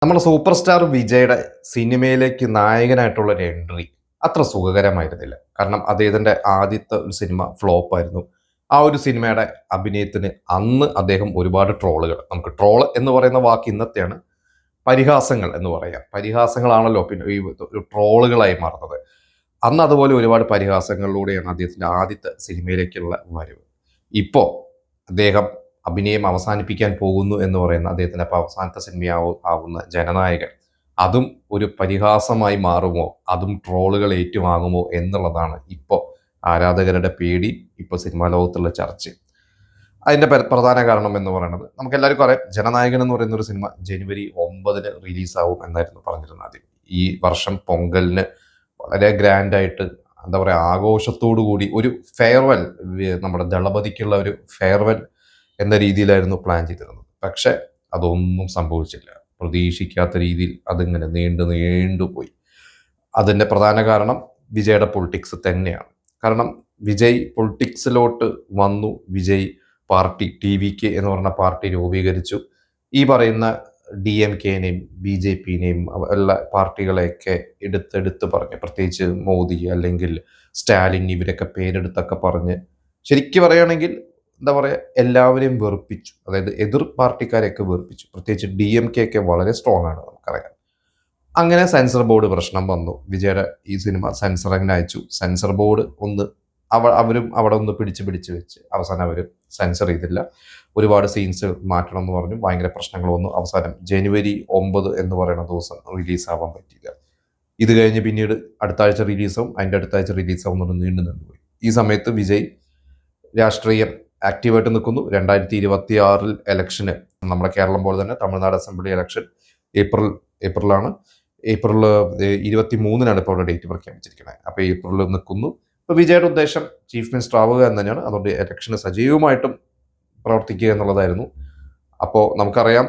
നമ്മുടെ super star വിജയുടെ സിനിമയിലേക്ക് നായകനായിട്ടുള്ള ഒരു എൻട്രി അത്ര സുഖകരമായിരുന്നില്ല. കാരണം അദ്ദേഹത്തിന്റെ ആദ്യത്തെ ഒരു സിനിമ ഫ്ലോപ്പ് ആയിരുന്നു. ആ ഒരു സിനിമയുടെ അഭിനയത്തിന് അന്ന് അദ്ദേഹം ഒരുപാട് ട്രോളുകൾ, നമുക്ക് ട്രോൾ എന്ന് പറയുന്ന വാക്ക് ഇന്നത്തെയാണ്, പരിഹാസങ്ങൾ എന്ന് പറയാം. പരിഹാസങ്ങളാണല്ലോ പിന്നെ ഈ ഒരു ട്രോളുകളായി മാറുന്നത്. അന്ന് അതുപോലെ ഒരുപാട് പരിഹാസങ്ങളിലൂടെയാണ് അദ്ദേഹത്തിന്റെ ആദ്യത്തെ സിനിമയിലേക്കുള്ള വരവ്. ഇപ്പോൾ അദ്ദേഹം അഭിനയം അവസാനിപ്പിക്കാൻ പോകുന്നു എന്ന് പറയുന്ന അദ്ദേഹത്തിന്റെ അവസാനത്തെ ആവുന്ന ജനനായകൻ, അതും ഒരു പരിഹാസമായി മാറുമോ, അതും ട്രോളുകൾ ഏറ്റുവാങ്ങുമോ എന്നുള്ളതാണ് ഇപ്പോൾ ആരാധകരുടെ പേടി, ഇപ്പോൾ സിനിമാ ലോകത്തുള്ള ചർച്ച. അതിന്റെ പ്രധാന കാരണം എന്ന് പറയുന്നത് നമുക്ക് എല്ലാവർക്കും അറിയാം, ജനനായകൻ എന്ന് പറയുന്ന ഒരു സിനിമ ജനുവരി 9 റിലീസാവും എന്നായിരുന്നു പറഞ്ഞിരുന്നത് ആദ്യം. ഈ വർഷം പൊങ്കലിന് വളരെ ഗ്രാൻഡായിട്ട്, എന്താ പറയുക, ആഘോഷത്തോടു കൂടി ഒരു ഫെയർവെൽ, നമ്മുടെ ദളപതിക്കുള്ള ഒരു ഫെയർവെൽ എന്ന രീതിയിലായിരുന്നു പ്ലാൻ ചെയ്തിരുന്നത്. പക്ഷെ അതൊന്നും സംഭവിച്ചില്ല. പ്രതീക്ഷിക്കാത്ത രീതിയിൽ അതിങ്ങനെ നീണ്ടുപോയി. അതിൻ്റെ പ്രധാന കാരണം വിജയുടെ പൊളിറ്റിക്സ് തന്നെയാണ്. കാരണം വിജയ് പൊളിറ്റിക്സിലോട്ട് വന്നു. വിജയ് പാർട്ടി, TVK എന്ന് പറഞ്ഞ പാർട്ടി രൂപീകരിച്ചു. ഈ പറയുന്ന DMKനെയും BJPനെയും എല്ലാ പാർട്ടികളെയൊക്കെ എടുത്തെടുത്ത് പറഞ്ഞ്, പ്രത്യേകിച്ച് മോദി അല്ലെങ്കിൽ സ്റ്റാലിൻ, ഇവരൊക്കെ പേരെടുത്തൊക്കെ പറഞ്ഞ്, ശരിക്കും പറയുകയാണെങ്കിൽ എന്താ പറയുക, എല്ലാവരെയും വെറുപ്പിച്ചു. അതായത് എതിർ പാർട്ടിക്കാരെയൊക്കെ വെറുപ്പിച്ചു. പ്രത്യേകിച്ച് DMK ഒക്കെ വളരെ സ്ട്രോങ് ആണ്, നമുക്കറിയാം. അങ്ങനെ സെൻസർ ബോർഡ് പ്രശ്നം വന്നു. വിജയുടെ ഈ സിനിമ സെൻസറിങ്ങിന് അയച്ചു. സെൻസർ ബോർഡ് അവരും അവിടെ ഒന്ന് പിടിച്ച് വെച്ച് അവസാനം അവർ സെൻസർ ചെയ്തില്ല. ഒരുപാട് സീൻസ് മാറ്റണം എന്ന് പറഞ്ഞു. ഭയങ്കര പ്രശ്നങ്ങൾ വന്നു. അവസാനം ജനുവരി 9 എന്ന് പറയുന്ന ദിവസം റിലീസാവാൻ പറ്റിയില്ല. ഇത് കഴിഞ്ഞ് പിന്നീട് അടുത്ത ആഴ്ച റിലീസാവും, അതിൻ്റെ അടുത്ത ആഴ്ച റിലീസാവും എന്ന് നീണ്ടുപോയി. ഈ സമയത്ത് വിജയ് രാഷ്ട്രീയം ആക്റ്റീവായിട്ട് നിൽക്കുന്നു. 2026 ഇലക്ഷന്, നമ്മുടെ കേരളം പോലെ തന്നെ തമിഴ്നാട് അസംബ്ലി ഇലക്ഷൻ ഏപ്രിലാണ്. ഏപ്രിൽ 23 ഇപ്പോൾ അവിടെ ഡേറ്റ് പ്രഖ്യാപിച്ചിരിക്കുന്നത്. അപ്പോൾ ഏപ്രിലിൽ നിൽക്കുന്നു. ഇപ്പോൾ വിജയുടെ ഉദ്ദേശം ചീഫ് മിനിസ്റ്റർ ആവുക എന്ന് തന്നെയാണ്. അതുകൊണ്ട് ഇലക്ഷന് സജീവമായിട്ടും പ്രവർത്തിക്കുക എന്നുള്ളതായിരുന്നു. അപ്പോൾ നമുക്കറിയാം,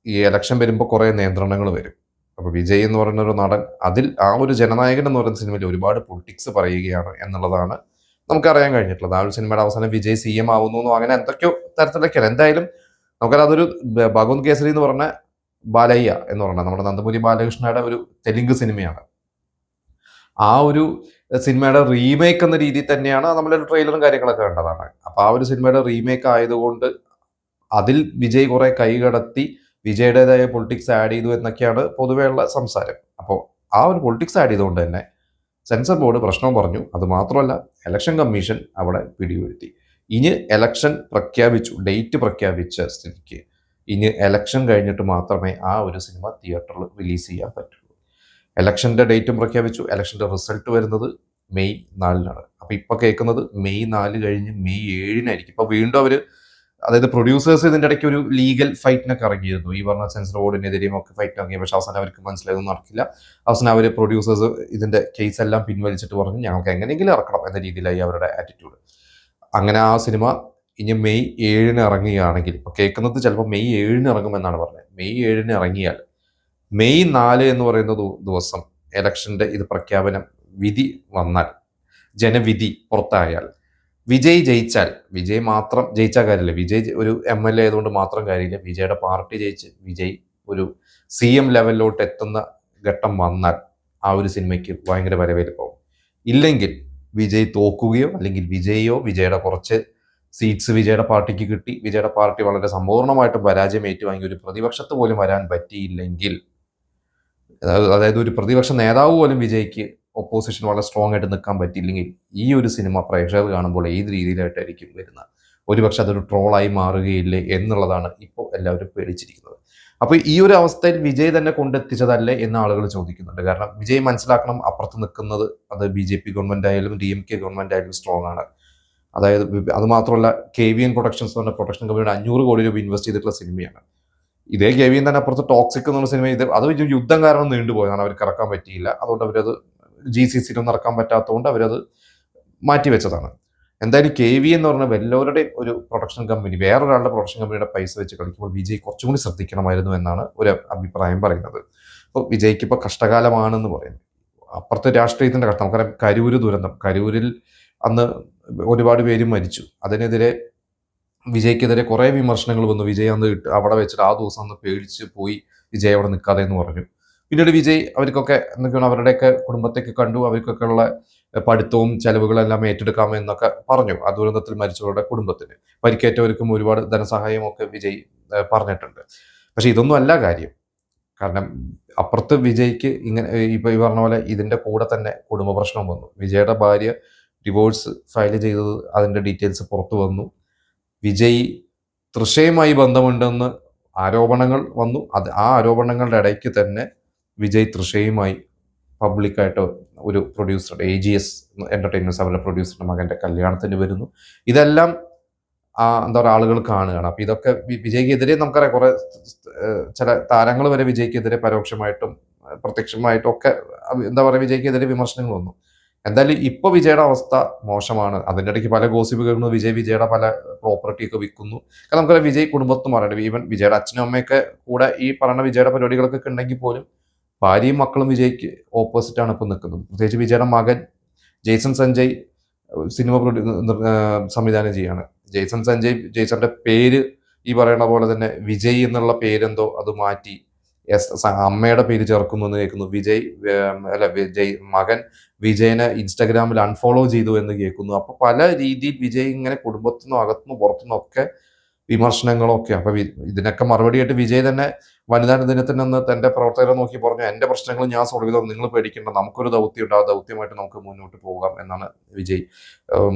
ഈ ഇലക്ഷൻ വരുമ്പോൾ കുറേ നിയന്ത്രണങ്ങൾ വരും. അപ്പോൾ വിജയ് എന്ന് പറയുന്ന ഒരു നടൻ, അതിൽ ആ ഒരു ജനനായകൻ എന്ന് പറയുന്ന സിനിമയിൽ ഒരുപാട് പൊളിറ്റിക്സ് പറയുകയാണ് എന്നുള്ളതാണ് നമുക്കറിയാൻ കഴിഞ്ഞിട്ടുള്ളത്. ആ ഒരു സിനിമയുടെ അവസാനം വിജയ് CM ആവുന്നു, അങ്ങനെ എന്തൊക്കെയോ തരത്തിലൊക്കെയാണ്. എന്തായാലും നമുക്കറിയാം, അതൊരു ഭഗവത് കേസരി എന്ന് പറഞ്ഞ ബാലയ്യ എന്ന് പറഞ്ഞ നമ്മുടെ നന്ദമൂരി ബാലകൃഷ്ണയുടെ ഒരു തെലുങ്ക് സിനിമയാണ്. ആ ഒരു സിനിമയുടെ റീമേക്ക് എന്ന രീതിയിൽ തന്നെയാണ് നമ്മളൊരു ട്രെയിലറും കാര്യങ്ങളൊക്കെ കണ്ടതാണ്. അപ്പോൾ ആ ഒരു സിനിമയുടെ റീമേക്ക് ആയതുകൊണ്ട് അതിൽ വിജയ് കുറെ കൈകടത്തി വിജയുടേതായ പൊളിറ്റിക്സ് ആഡ് ചെയ്തു എന്നൊക്കെയാണ് പൊതുവെയുള്ള സംസാരം. അപ്പോൾ ആ ഒരു പൊളിറ്റിക്സ് ആഡ് ചെയ്തുകൊണ്ട് തന്നെ സെൻസർ ബോർഡ് പ്രശ്നം പറഞ്ഞു. അതുമാത്രമല്ല, ഇലക്ഷൻ കമ്മീഷൻ അവിടെ പിടിവീഴ്ത്തി. ഇനി ഇലക്ഷൻ പ്രഖ്യാപിച്ചു, ഡേറ്റ് പ്രഖ്യാപിച്ച സ്ഥിതിക്ക് ഇനി ഇലക്ഷൻ കഴിഞ്ഞിട്ട് മാത്രമേ ആ ഒരു സിനിമ തിയേറ്ററിൽ റിലീസ് ചെയ്യാൻ പറ്റുള്ളൂ. ഇലക്ഷൻ്റെ ഡേറ്റും പ്രഖ്യാപിച്ചു. ഇലക്ഷൻ്റെ റിസൾട്ട് വരുന്നത് മെയ് 4 അപ്പോൾ ഇപ്പോൾ കേൾക്കുന്നത് മെയ് 4 കഴിഞ്ഞ് മെയ് 7 ഇപ്പോൾ വീണ്ടും അവർ, അതായത് പ്രൊഡ്യൂസേഴ്സ് ഇതിൻ്റെ ഇടയ്ക്ക് ഒരു ലീഗൽ ഫൈറ്റിനൊക്കെ ഇറങ്ങിയിരുന്നു. ഈ പറഞ്ഞ സെൻസർ ബോർഡിനെതിരെയും ഒക്കെ ഫൈറ്റ് ഇറങ്ങി. പക്ഷെ അവസാനം അവർക്ക് മനസ്സിലായതൊന്നും നടക്കില്ല. അവസാനം അവർ പ്രൊഡ്യൂസേഴ്സ് ഇതിൻ്റെ കേസ് എല്ലാം പിൻവലിച്ചിട്ട് പറഞ്ഞു, ഞങ്ങൾക്ക് എങ്ങനെയെങ്കിലും ഇറക്കണം എന്ന രീതിയിലായി അവരുടെ ആറ്റിറ്റ്യൂഡ്. അങ്ങനെ ആ സിനിമ ഇനി മെയ് 7 ഇറങ്ങുകയാണെങ്കിൽ, ഇപ്പോൾ കേൾക്കുന്നത് ചിലപ്പോൾ മെയ് 7 ഇറങ്ങുമെന്നാണ് പറഞ്ഞത്. മെയ് 7 ഇറങ്ങിയാൽ മെയ് 4 എന്ന് പറയുന്ന ദിവസം ഇലക്ഷൻ്റെ ഇത് പ്രഖ്യാപനം, വിധി വന്നാൽ, ജനവിധി പുറത്തായാൽ, വിജയ് ജയിച്ചാൽ, വിജയ് മാത്രം ജയിച്ചാൽ കാര്യമില്ല, വിജയ് ഒരു MLA ആയതുകൊണ്ട് മാത്രം കാര്യമില്ല, വിജയുടെ പാർട്ടി ജയിച്ച് വിജയ് ഒരു CM ലെവലിലോട്ട് എത്തുന്ന ഘട്ടം വന്നാൽ ആ ഒരു സിനിമയ്ക്ക് ഭയങ്കര വരവേൽപ്പാവും. ഇല്ലെങ്കിൽ വിജയ് തോക്കുകയോ അല്ലെങ്കിൽ വിജയുടെ കുറച്ച് സീറ്റ്സ് വിജയുടെ പാർട്ടിക്ക് കിട്ടി, വിജയുടെ പാർട്ടി വളരെ സമ്പൂർണ്ണമായിട്ട് പരാജയം ഏറ്റുവാങ്ങി ഒരു പ്രതിപക്ഷത്ത് പോലും വരാൻ പറ്റിയില്ലെങ്കിൽ, അതായത് ഒരു പ്രതിപക്ഷ നേതാവ് പോലും വിജയ്ക്ക് ഒപ്പോസിഷൻ വളരെ സ്ട്രോങ് ആയിട്ട് നിൽക്കാൻ പറ്റിയില്ലെങ്കിൽ, ഈ ഒരു സിനിമ പ്രേക്ഷകർ കാണുമ്പോൾ ഏത് രീതിയിലായിട്ടായിരിക്കും വരുന്നത്? ഒരുപക്ഷെ അതൊരു ട്രോളായി മാറുകയില്ലേ എന്നുള്ളതാണ് ഇപ്പോൾ എല്ലാവരും പേടിച്ചിരിക്കുന്നത്. അപ്പോൾ ഈ ഒരു അവസ്ഥയിൽ വിജയ് തന്നെ കൊണ്ടെത്തിച്ചതല്ലേ എന്ന് ആളുകൾ ചോദിക്കുന്നുണ്ട്. കാരണം വിജയ് മനസ്സിലാക്കണം, അപ്പുറത്ത് നിൽക്കുന്നത് അത് BJP ഗവൺമെന്റ് ആയാലും DMK ഗവൺമെന്റ് ആയാലും സ്ട്രോങ് ആണ്. അതായത് അത് മാത്രമല്ല, KVN പ്രൊഡക്ഷൻസ് പറഞ്ഞ പ്രൊഡക്ഷൻ കമ്പനിയുടെ 500 കോടി രൂപ ഇൻവെസ്റ്റ് ചെയ്തിട്ടുള്ള സിനിമയാണ്. ഇതേ KVN തന്നെ അപ്പുറത്ത് ടോക്സിക് എന്നുള്ള സിനിമ, അത് യുദ്ധം കാരണം നീണ്ടുപോയതാണ്, അവർക്ക് ഇറക്കാൻ പറ്റിയില്ല. അതുകൊണ്ട് അവരത് GCCയിലൊന്നും ഇറക്കാൻ പറ്റാത്തതുകൊണ്ട് അവരത് മാറ്റിവെച്ചതാണ്. എന്തായാലും KVN എന്ന് പറഞ്ഞ എല്ലാവരുടെയും ഒരു പ്രൊഡക്ഷൻ കമ്പനി, വേറൊരാളുടെ പ്രൊഡക്ഷൻ കമ്പനിയുടെ പൈസ വെച്ച് കളിക്കുമ്പോൾ വിജയ് കുറച്ചും കൂടി ശ്രദ്ധിക്കണമായിരുന്നു എന്നാണ് ഒരു അഭിപ്രായം പറയുന്നത്. അപ്പോൾ വിജയ്ക്ക് ഇപ്പോൾ കഷ്ടകാലമാണെന്ന് പറയുന്നു. അപ്പുറത്തെ രാഷ്ട്രീയത്തിൻ്റെ കഷ്ടം, നമുക്കറിയാം കരൂര് ദുരന്തം, കരൂരിൽ അന്ന് ഒരുപാട് പേര് മരിച്ചു. അതിനെതിരെ വിജയ്ക്കെതിരെ കുറേ വിമർശനങ്ങൾ വന്നു. വിജയ് അന്ന് അവിടെ വെച്ചിട്ട് ആ ദിവസം അന്ന് പേടിച്ച് പോയി വിജയ് അവിടെ നിൽക്കാതെ എന്ന് പറഞ്ഞു. പിന്നീട് വിജയ് അവർക്കൊക്കെ എന്തൊക്കെയാണ് അവരുടെയൊക്കെ കുടുംബത്തേക്ക് കണ്ടു, അവർക്കൊക്കെ ഉള്ള പഠിത്തവും ചെലവുകളെല്ലാം ഏറ്റെടുക്കാമെന്നൊക്കെ പറഞ്ഞു. ആ ദുരന്തത്തിൽ മരിച്ചവരുടെ കുടുംബത്തിന്, പരിക്കേറ്റവർക്കും ഒരുപാട് ധനസഹായം ഒക്കെ വിജയ് പറഞ്ഞിട്ടുണ്ട്. പക്ഷെ ഇതൊന്നും അല്ല കാര്യം. കാരണം അപ്പുറത്ത് വിജയ്ക്ക് ഇങ്ങനെ ഇപ്പൊ ഈ പറഞ്ഞ പോലെ ഇതിന്റെ കൂടെ തന്നെ കുടുംബ പ്രശ്നം വന്നു. വിജയുടെ ഭാര്യ ഡിവോഴ്സ് ഫയൽ ചെയ്തത് അതിന്റെ ഡീറ്റെയിൽസ് പുറത്തു വന്നു. വിജയ് തൃഷയുമായി ബന്ധമുണ്ടെന്ന് ആരോപണങ്ങൾ വന്നു. ആ ആരോപണങ്ങളുടെ ഇടയ്ക്ക് തന്നെ വിജയ് തൃഷയുമായി പബ്ലിക്കായിട്ട് ഒരു പ്രൊഡ്യൂസറുടെ AGS എന്റർടൈൻമെന്റ്സ് അവരുടെ പ്രൊഡ്യൂസറുടെ മകന്റെ കല്യാണത്തിന് വരുന്നു. ഇതെല്ലാം എന്താ പറയുക ആളുകൾ കാണുകയാണ്. അപ്പൊ ഇതൊക്കെ വിജയ്ക്കെതിരെ നമുക്കറിയാം കുറെ ചില താരങ്ങൾ വരെ വിജയ്ക്കെതിരെ പരോക്ഷമായിട്ടും പ്രത്യക്ഷമായിട്ടും ഒക്കെ എന്താ പറയുക വിജയ്ക്കെതിരെ വിമർശനങ്ങൾ വന്നു. എന്തായാലും ഇപ്പൊ വിജയുടെ അവസ്ഥ മോശമാണ്. അതിൻ്റെ ഇടയ്ക്ക് പല ഗോസിപ്പുകളും വിജയുടെ പല പ്രോപ്പർട്ടി ഒക്കെ വിൽക്കുന്നു. കാരണം നമുക്കറിയാം വിജയ് കുടുംബത്തും പറയണം, ഈവൻ വിജയുടെ അച്ഛനും അമ്മയൊക്കെ കൂടെ ഈ പറഞ്ഞ വിജയുടെ പരിപാടികളൊക്കെ ഉണ്ടെങ്കിൽ പോലും ഭാര്യയും മക്കളും വിജയ്ക്ക് ഓപ്പോസിറ്റ് ആണ് ഇപ്പൊ നിൽക്കുന്നത്. പ്രത്യേകിച്ച് വിജയുടെ മകൻ ജെയ്സൺ സഞ്ജയ് സിനിമ സംവിധാനം ചെയ്യാണ്. ജെയ്സന്റെ പേര് ഈ പറയുന്ന പോലെ തന്നെ വിജയ് എന്നുള്ള പേരെന്തോ അത് മാറ്റി അമ്മയുടെ പേര് ചേർക്കുന്നു എന്ന് കേൾക്കുന്നു. മകൻ വിജയനെ ഇൻസ്റ്റാഗ്രാമിൽ അൺഫോളോ ചെയ്തു എന്ന് കേൾക്കുന്നു. അപ്പൊ പല രീതിയിൽ വിജയ് ഇങ്ങനെ കുടുംബത്തിനും അകത്തുനിന്നും പുറത്തുനിന്നും ഒക്കെ വിമർശനങ്ങളൊക്കെ. അപ്പൊ ഇതിനൊക്കെ മറുപടിയായിട്ട് വിജയ് തന്നെ വനിതാ ദിനത്തിന് അന്ന് തന്റെ പ്രവർത്തകരെ നോക്കി പറഞ്ഞു, എന്റെ പ്രശ്നങ്ങൾ ഞാൻ സോൾവ് ചെയ്തോ, നിങ്ങൾ പേടിക്കേണ്ട, നമുക്കൊരു ദൗത്യമുണ്ട്, ആ ദൗത്യമായിട്ട് നമുക്ക് മുന്നോട്ട് പോകാം എന്നാണ് വിജയ്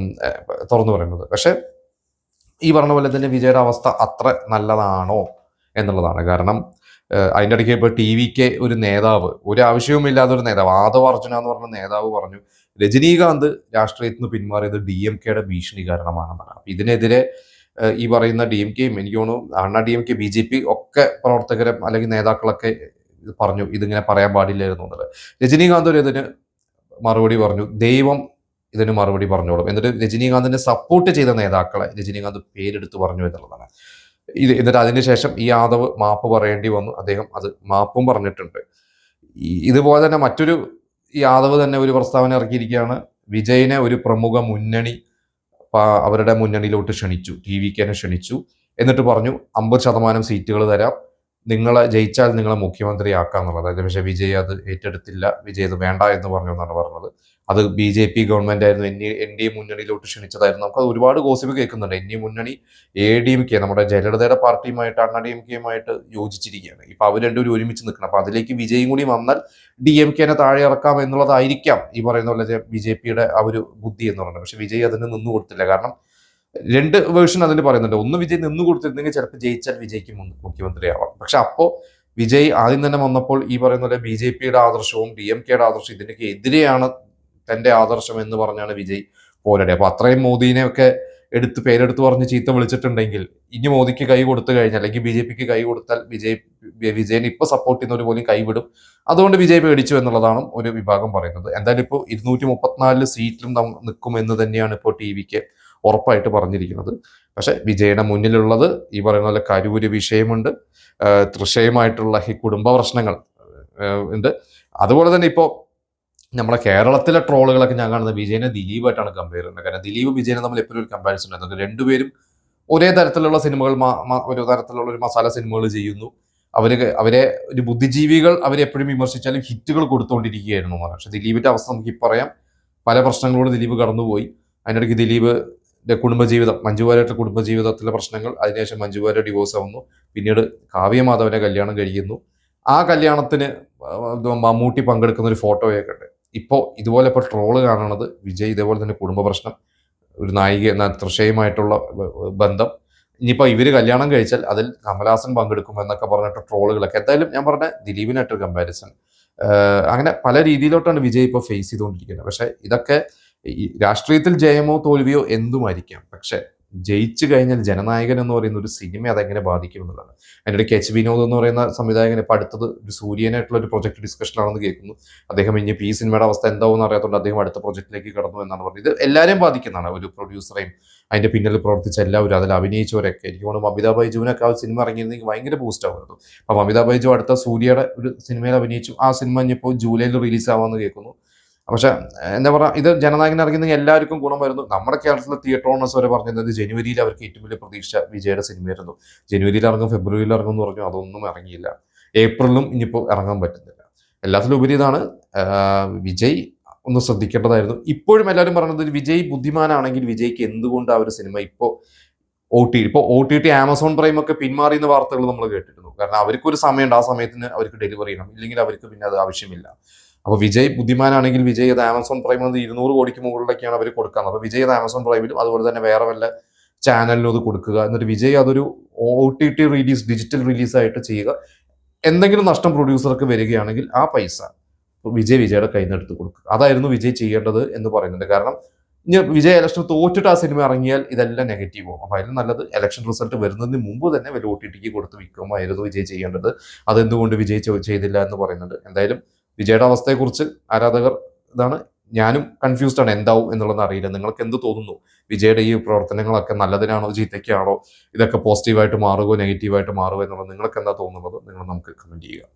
തുറന്നു പറയുന്നത്. പക്ഷെ ഈ പറഞ്ഞ പോലെ തന്നെ വിജയുടെ അവസ്ഥ അത്ര നല്ലതാണോ എന്നുള്ളതാണ്. കാരണം അതിൻ്റെ ഇടയ്ക്ക് ഇപ്പോൾ TVK ഒരു നേതാവ്, ഒരു ആവശ്യവുമില്ലാതെ ഒരു നേതാവ്, ആദവ് അർജുന എന്ന് പറഞ്ഞ നേതാവ് പറഞ്ഞു രജനീകാന്ത് രാഷ്ട്രീയത്തിൽ നിന്ന് പിന്മാറിയത് DMKയുടെ ഭീഷണി കാരണമാണെന്നാണ്. അപ്പൊ ഇതിനെതിരെ ഈ പറയുന്ന DMKയും എനിക്ക് തോന്നുന്നു അണ്ണാ DMK BJP ഒക്കെ പ്രവർത്തകരും അല്ലെങ്കിൽ നേതാക്കളൊക്കെ പറഞ്ഞു ഇതിങ്ങനെ പറയാൻ പാടില്ലായിരുന്നു എന്നുള്ളത്. രജനീകാന്ത് ഒരു ഇതിന് മറുപടി പറഞ്ഞു, ദൈവം ഇതിന് മറുപടി പറഞ്ഞോളും. എന്നിട്ട് രജനീകാന്തിനെ സപ്പോർട്ട് ചെയ്ത നേതാക്കളെ രജനീകാന്ത് പേരെടുത്ത് പറഞ്ഞു എന്നുള്ളതാണ്. എന്നിട്ട് അതിനുശേഷം ഈ യാദവ് മാപ്പ് പറയേണ്ടി വന്നു. അദ്ദേഹം അത് മാപ്പും പറഞ്ഞിട്ടുണ്ട്. ഇതുപോലെ തന്നെ മറ്റൊരു യാദവ് തന്നെ ഒരു പ്രസ്താവന ഇറക്കിയിരിക്കുകയാണ്. വിജയിനെ ഒരു പ്രമുഖ മുന്നണി അവരുടെ മുന്നണിയിലോട്ട് ക്ഷണിച്ചു, TVKനെ ക്ഷണിച്ചു. എന്നിട്ട് പറഞ്ഞു 50% സീറ്റുകൾ തരാം, നിങ്ങളെ ജയിച്ചാൽ നിങ്ങളെ മുഖ്യമന്ത്രിയാക്കാന്നുള്ളത്. പക്ഷെ വിജയ് അത് ഏറ്റെടുത്തില്ല. വിജയ് അത് വേണ്ട എന്ന് പറഞ്ഞു എന്നാണ് പറഞ്ഞത്. അത് BJP ഗവൺമെന്റ് ആയിരുന്നു, NDA മുന്നണിയിലോട്ട് ക്ഷണിച്ചതായിരുന്നു. നമുക്ക് ഒരുപാട് ഗോസിപ്പ് കേൾക്കുന്നുണ്ട്. NDA മുന്നണി ADMK നമ്മുടെ ജയലളിതയുടെ പാർട്ടിയുമായിട്ട് അണ്ണാ DMKയുമായിട്ട് യോജിച്ചിരിക്കുകയാണ്. ഇപ്പൊ അവർ രണ്ടുപേരും ഒരുമിച്ച് നിൽക്കണം. അപ്പൊ അതിലേക്ക് വിജയും കൂടി വന്നാൽ DMKനെ താഴെ ഇറക്കാം എന്നുള്ളതായിരിക്കാം ഈ പറയുന്ന പോലെ BJPയുടെ ആ ഒരു ബുദ്ധി എന്ന് പറയുന്നത്. പക്ഷെ വിജയ് അതിന് നിന്നു കൊടുത്തില്ല. കാരണം രണ്ട് വേർഷൻ അതിന് പറയുന്നുണ്ട്. ഒന്ന് വിജയ് നിന്ന് കൊടുത്തിരുന്നെങ്കിൽ ചിലപ്പോൾ ജയിച്ചാൽ വിജയ്ക്ക് മുഖ്യമന്ത്രിയാവാം. പക്ഷെ അപ്പോ വിജയ് ആദ്യം തന്നെ വന്നപ്പോൾ ഈ പറയുന്ന പോലെ BJPയുടെ ആദർശവും DMKയുടെ ആദർശവും ഇതിനൊക്കെ എതിരെയാണ് തന്റെ ആദർശം എന്ന് പറഞ്ഞാണ് വിജയ് പോരാടി. അപ്പൊ അത്രയും മോദിനെ ഒക്കെ പേരെടുത്ത് പറഞ്ഞ് ചീത്ത വിളിച്ചിട്ടുണ്ടെങ്കിൽ ഇനി മോദിക്ക് കൈ കൊടുത്തു കഴിഞ്ഞാൽ അല്ലെങ്കിൽ BJPക്ക് കൈ കൊടുത്താൽ വിജയനെ ഇപ്പൊ സപ്പോർട്ട് ചെയ്യുന്നവർ പോലും കൈവിടും. അതുകൊണ്ട് വിജയ് പേടിച്ചു എന്നുള്ളതാണ് ഒരു വിഭാഗം പറയുന്നത്. എന്തായാലും ഇപ്പോൾ 234 സീറ്റിലും നിൽക്കും എന്ന് തന്നെയാണ് ഇപ്പോൾ TVK ഉറപ്പായിട്ട് പറഞ്ഞിരിക്കുന്നത്. പക്ഷെ വിജയുടെ മുന്നിലുള്ളത് ഈ പറയുന്ന പോലെ കരൂര് വിഷയമുണ്ട്, തൃശയുമായിട്ടുള്ള ഈ കുടുംബ പ്രശ്നങ്ങൾ ഉണ്ട്. അതുപോലെ തന്നെ ഇപ്പോൾ നമ്മുടെ കേരളത്തിലെ ട്രോളുകളൊക്കെ ഞാൻ കാണുന്നത് വിജയനെ ദിലീപായിട്ടാണ് കമ്പയർ ചെയ്യുന്നത്. കാരണം ദിലീപ് വിജയനെ തമ്മിൽ എപ്പോഴും ഒരു കമ്പാരിസൺ ഉണ്ടായിരുന്നു. രണ്ടുപേരും ഒരേ തരത്തിലുള്ള സിനിമകൾ, ഒരു തരത്തിലുള്ള ഒരു മസാല സിനിമകൾ ചെയ്യുന്നു. അവരെ ഒരു ബുദ്ധിജീവികൾ അവരെപ്പോഴും വിമർശിച്ചാലും ഹിറ്റുകൾ കൊടുത്തുകൊണ്ടിരിക്കുകയായിരുന്നു. പക്ഷെ ദിലീപിന്റെ അവസ്ഥ നമുക്ക് പറയാം. പല പ്രശ്നങ്ങളോട് ദിലീപ് കടന്നുപോയി. അതിനിടയ്ക്ക് ദിലീപിന്റെ കുടുംബജീവിതം, മഞ്ജുവാര്യയുടെ കുടുംബജീവിതത്തിലെ പ്രശ്നങ്ങൾ, അതിനുശേഷം മഞ്ജുവാര്യ ഡിവോഴ്സ് ആവുന്നു, പിന്നീട് കാവ്യമാധവനെ കല്യാണം കഴിക്കുന്നു. ആ കല്യാണത്തിന് മമ്മൂട്ടി പങ്കെടുക്കുന്ന ഒരു ഫോട്ടോയൊക്കെ ഉണ്ട്. ഇപ്പോൾ ഇതുപോലെ ഇപ്പോൾ ട്രോള് കാണുന്നത് വിജയ് ഇതേപോലെ തന്നെ കുടുംബ പ്രശ്നം, ഒരു നായിക തൃശയുമായിട്ടുള്ള ബന്ധം, ഇനിയിപ്പോൾ ഇവര് കല്യാണം കഴിച്ചാൽ അതിൽ കമലഹാസൻ പങ്കെടുക്കും എന്നൊക്കെ പറഞ്ഞിട്ട് ട്രോളുകളൊക്കെ. എന്തായാലും ഞാൻ പറഞ്ഞ ദിലീപിനായിട്ടൊരു കമ്പാരിസൺ, അങ്ങനെ പല രീതിയിലോട്ടാണ് വിജയ് ഇപ്പോൾ ഫേസ് ചെയ്തുകൊണ്ടിരിക്കുന്നത്. പക്ഷെ ഇതൊക്കെ രാഷ്ട്രീയത്തിൽ ജയമോ തോൽവിയോ എന്തുമായിരിക്കാം, പക്ഷെ ജയിച്ചു കഴിഞ്ഞാൽ ജനനായകൻ എന്ന് പറയുന്ന ഒരു സിനിമ അതെങ്ങനെ ബാധിക്കും എന്നുള്ളതാണ്. അതിൻ്റെ ഇടയ്ക്ക് H വിനോദ് എന്ന് പറയുന്ന സംവിധായകൻ ഇപ്പോൾ അടുത്തത് ഒരു സൂര്യനായിട്ടുള്ള ഒരു പ്രൊജക്ട് ഡിസ്കഷനാണെന്ന് കേൾക്കുന്നു. അദ്ദേഹം ഇനിയിപ്പോൾ ഈ സിനിമയുടെ അവസ്ഥ എന്താവുമെന്ന് അറിയാത്തതുകൊണ്ട് അദ്ദേഹം അടുത്ത പ്രൊജക്റ്റിലേക്ക് കടന്നു എന്നാണ് പറഞ്ഞത്. ഇത് എല്ലാവരെയും ബാധിക്കുന്നതാണ്, ഒരു പ്രൊഡ്യൂസറെയും അതിന്റെ പിന്നിൽ പ്രവർത്തിച്ച എല്ലാവരും, അതിൽ അഭിനയിച്ചവരൊക്കെ. എനിക്ക് തോന്നുന്നു അമിതാഭ് ബൈജുവിനൊക്കെ ആ സിനിമ ഇറങ്ങിയിരുന്നെങ്കിൽ ഭയങ്കര ബൂസ്റ്റ് ആവുമായിരുന്നു. അപ്പം അമിതാഭ് ബൈജു അടുത്ത സൂര്യയുടെ ഒരു സിനിമയിൽ അഭിനയിച്ചു. ആ സിനിമ ഇനിയിപ്പോൾ ജൂലൈയിൽ റിലീസ് ആവാമെന്ന് കേൾക്കുന്നു. പക്ഷെ എന്താ പറയുക, ഇത് ജനനായകൻ ഇറങ്ങുന്നെങ്കിൽ എല്ലാവർക്കും ഗുണം വരുന്നു. നമ്മുടെ കേരളത്തിലെ തിയേറ്റർ ഓണേഴ്സ് വരെ പറഞ്ഞത് ജനുവരിയിൽ അവർക്ക് ഏറ്റവും വലിയ പ്രതീക്ഷ വിജയുടെ സിനിമയായിരുന്നു. ജനുവരിയിൽ ഇറങ്ങും, ഫെബ്രുവരിയിൽ ഇറങ്ങും എന്ന് പറഞ്ഞു, അതൊന്നും ഇറങ്ങിയില്ല. ഏപ്രിലും ഇനിയിപ്പോൾ ഇറങ്ങാൻ പറ്റുന്നില്ല. എല്ലാത്തിലും ഉപരി ഇതാണ്, വിജയ് ഒന്ന് ശ്രദ്ധിക്കേണ്ടതായിരുന്നു. ഇപ്പോഴും എല്ലാവരും പറയുന്നത് വിജയ് ബുദ്ധിമാനാണെങ്കിൽ വിജയ്ക്ക് എന്തുകൊണ്ട് ആ ഒരു സിനിമ ഇപ്പോൾ OTT ആമസോൺ പ്രൈം ഒക്കെ പിന്മാറിയുന്ന വാർത്തകൾ നമ്മൾ കേട്ടിരുന്നു. കാരണം അവർക്കൊരു സമയമുണ്ട്, ആ സമയത്തിന് അവർക്ക് ഡെലിവറി ചെയ്യണം, ഇല്ലെങ്കിൽ അവർക്ക് പിന്നെ അത് ആവശ്യമില്ല. അപ്പോൾ വിജയ് ബുദ്ധിമാനാണെങ്കിൽ വിജയ് അത് ആമസോൺ പ്രൈമിൽ നിന്ന് 200 കോടിക്ക് മുകളിലൊക്കെയാണ് അവർ കൊടുക്കുന്നത്. അപ്പോൾ വിജയ് അത് ആമസോൺ പ്രൈമിലും അതുപോലെ തന്നെ വേറെ വല്ല ചാനലിലും അത് കൊടുക്കുക, എന്നിട്ട് വിജയ് അതൊരു OTT റിലീസ്, ഡിജിറ്റൽ റിലീസായിട്ട് ചെയ്യുക. എന്തെങ്കിലും നഷ്ടം പ്രൊഡ്യൂസർക്ക് വരികയാണെങ്കിൽ ആ പൈസ വിജയുടെ കയ്യിൽ നിന്ന് എടുത്ത് കൊടുക്കുക. അതായിരുന്നു വിജയ് ചെയ്യേണ്ടത് എന്ന് പറയുന്നുണ്ട്. കാരണം ഇനി വിജയ് ഇലക്ഷൻ തോറ്റിട്ട് ആ സിനിമ ഇറങ്ങിയാൽ ഇതെല്ലാം നെഗറ്റീവ് പോകും. അപ്പോൾ അതിന് നല്ലത് ഇലക്ഷൻ റിസൾട്ട് വരുന്നതിന് മുമ്പ് തന്നെ വലിയ OTTക്ക് കൊടുത്ത് വിൽക്കുമായിരുന്നു വിജയ് ചെയ്യേണ്ടത്. അതെന്തുകൊണ്ട് വിജയ് ചെയ്തില്ല എന്ന് പറയുന്നുണ്ട്. എന്തായാലും വിജയുടെ അവസ്ഥയെക്കുറിച്ച് ആരാധകർ ഇതാണ്, ഞാനും കൺഫ്യൂസ്ഡ് ആണ്, എന്താവും എന്നുള്ളത് അറിയില്ല. നിങ്ങൾക്ക് എന്ത് തോന്നുന്നു? വിജയുടെ ഈ പ്രവർത്തനങ്ങളൊക്കെ നല്ലതിനാണോ ചീത്തയ്ക്കാണോ? ഇതൊക്കെ പോസിറ്റീവായിട്ട് മാറുകയോ നെഗറ്റീവായിട്ട് മാറുകയോ എന്നുള്ളത് നിങ്ങൾക്ക് എന്താ തോന്നുന്നത്? നിങ്ങൾ നമുക്ക് കമന്റ് ചെയ്യുക.